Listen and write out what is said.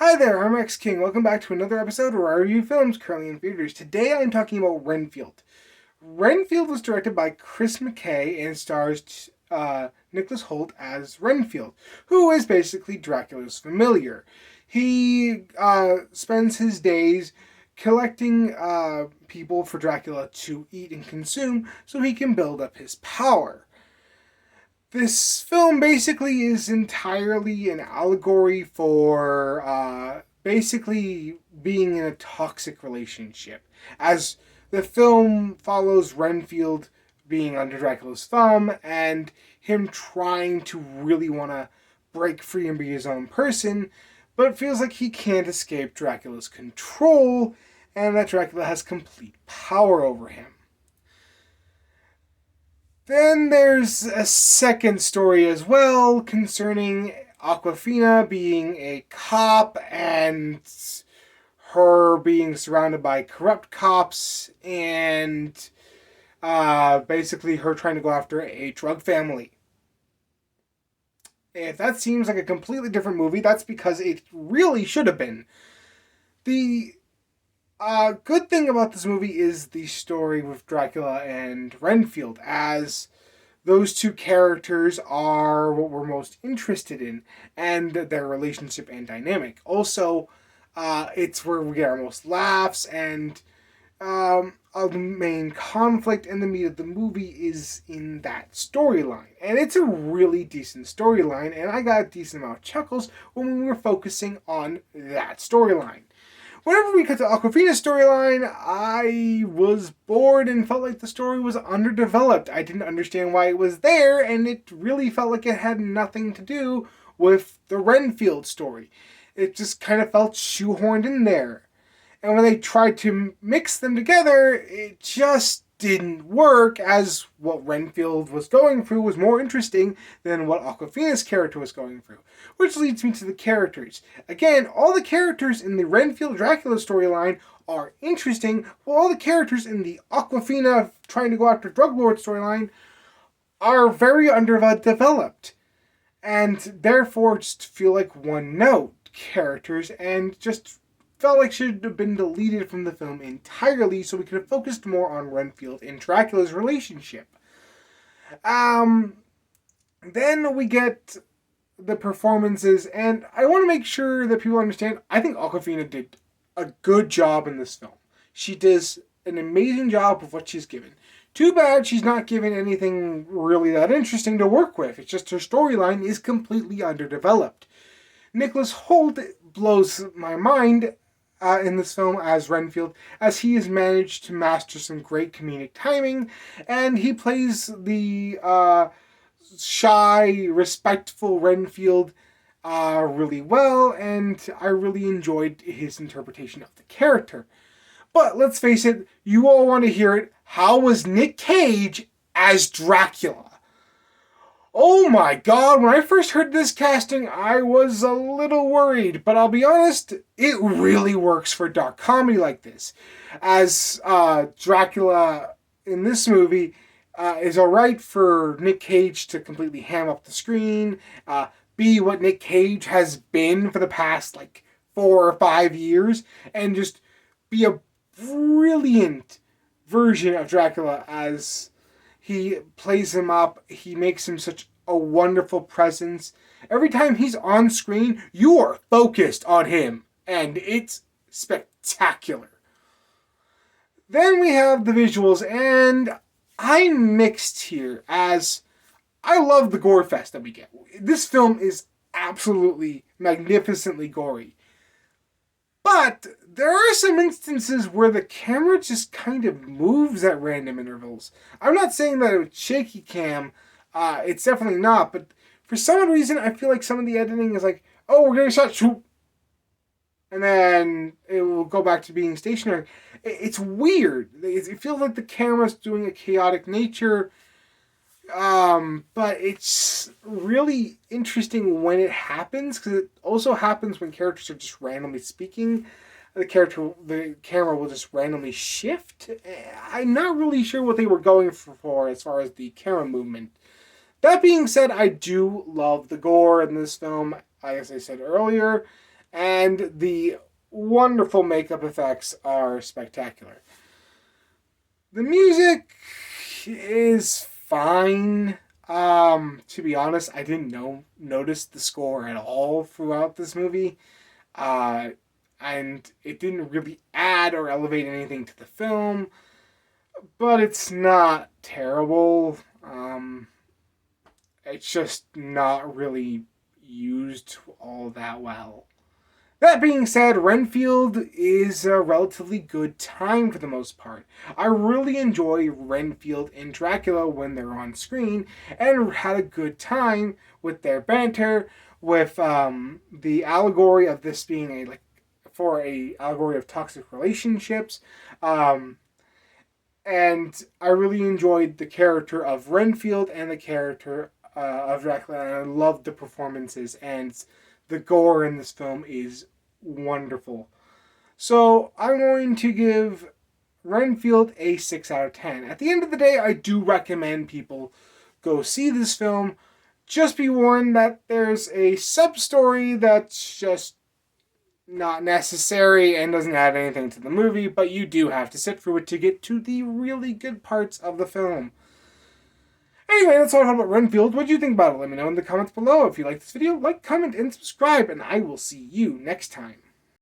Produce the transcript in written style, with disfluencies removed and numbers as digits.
Hi there, I'm X King. Welcome back to another episode where I review films currently in theaters. Today I'm talking about Renfield. Renfield was directed by Chris McKay and stars Nicholas Hoult as Renfield, who is basically Dracula's familiar. He spends his days collecting people for Dracula to eat and consume so he can build up his power. This film basically is entirely an allegory for basically being in a toxic relationship. As the film follows Renfield being under Dracula's thumb and him trying to really want to break free and be his own person, but it feels like he can't escape Dracula's control and that Dracula has complete power over him. Then there's a second story as well concerning Aquafina being a cop and her being surrounded by corrupt cops and basically her trying to go after a drug family. If that seems like a completely different movie, that's because it really should have been. The good thing about this movie is the story with Dracula and Renfield, as those two characters are what we're most interested in, and their relationship and dynamic. Also, it's where we get our most laughs, and the main conflict and the meat of the movie is in that storyline. And it's a really decent storyline, and I got a decent amount of chuckles when we were focusing on that storyline. Whenever we got to Aquafina's storyline, I was bored and felt like the story was underdeveloped. I didn't understand why it was there, and it really felt like it had nothing to do with the Renfield story. It just kind of felt shoehorned in there. And when they tried to mix them together, it just didn't work, as what Renfield was going through was more interesting than what Aquafina's character was going through. Which leads me to the characters. Again, all the characters in the Renfield Dracula storyline are interesting, while all the characters in the Aquafina trying to go after drug lord storyline are very underdeveloped. And therefore just feel like one note characters and just felt like should have been deleted from the film entirely so we could have focused more on Renfield and Dracula's relationship. Then we get the performances, and I want to make sure that people understand, I think Awkwafina did a good job in this film. She does an amazing job of what she's given. Too bad she's not given anything really that interesting to work with. It's just her storyline is completely underdeveloped. Nicholas Hoult blows my mind in this film as Renfield, as he has managed to master some great comedic timing, and he plays the shy, respectful Renfield really well, and I really enjoyed his interpretation of the character. But let's face it, you all want to hear it. How was Nick Cage as Dracula? Oh my god, when I first heard this casting, I was a little worried, but I'll be honest, it really works for dark comedy like this. As Dracula in this movie is alright for Nick Cage to completely ham up the screen, be what Nick Cage has been for the past 4 or 5 years, and just be a brilliant version of Dracula as he plays him up. He makes him such a wonderful presence. Every time he's on screen, you are focused on him, and it's spectacular. Then we have the visuals, and I'm mixed here, as I love the gore fest that we get. This film is absolutely magnificently gory. But there are some instances where the camera just kind of moves at random intervals. I'm not saying that it's shaky cam. It's definitely not. But for some reason, I feel like some of the editing is like, oh, we're getting shot, shoot, and then it will go back to being stationary. It's weird. It feels like the camera's doing a chaotic nature. But it's really interesting when it happens, because it also happens when characters are just randomly speaking. The camera will just randomly shift. I'm not really sure what they were going for as far as the camera movement. That being said, I do love the gore in this film, as I said earlier, and the wonderful makeup effects are spectacular. The music is fine. To be honest, I didn't notice the score at all throughout this movie. Uh, and it didn't really add or elevate anything to the film, but it's not terrible. It's just not really used all that well. That being said, Renfield is a relatively good time for the most part. I really enjoy Renfield and Dracula when they're on screen, and had a good time with their banter, with the allegory of this being a allegory of toxic relationships. Um, and I really enjoyed the character of Renfield and the character of Dracula, and I loved the performances, and the gore in this film is wonderful. So I'm going to give Renfield a 6 out of 10. At the end of the day, I do recommend people go see this film. Just be warned that there's a sub story that's just not necessary and doesn't add anything to the movie, but you do have to sit through it to get to the really good parts of the film. Anyway, that's all I thought about Renfield. What do you think about it? Let me know in the comments below. If you like this video, like, comment, and subscribe, and I will see you next time.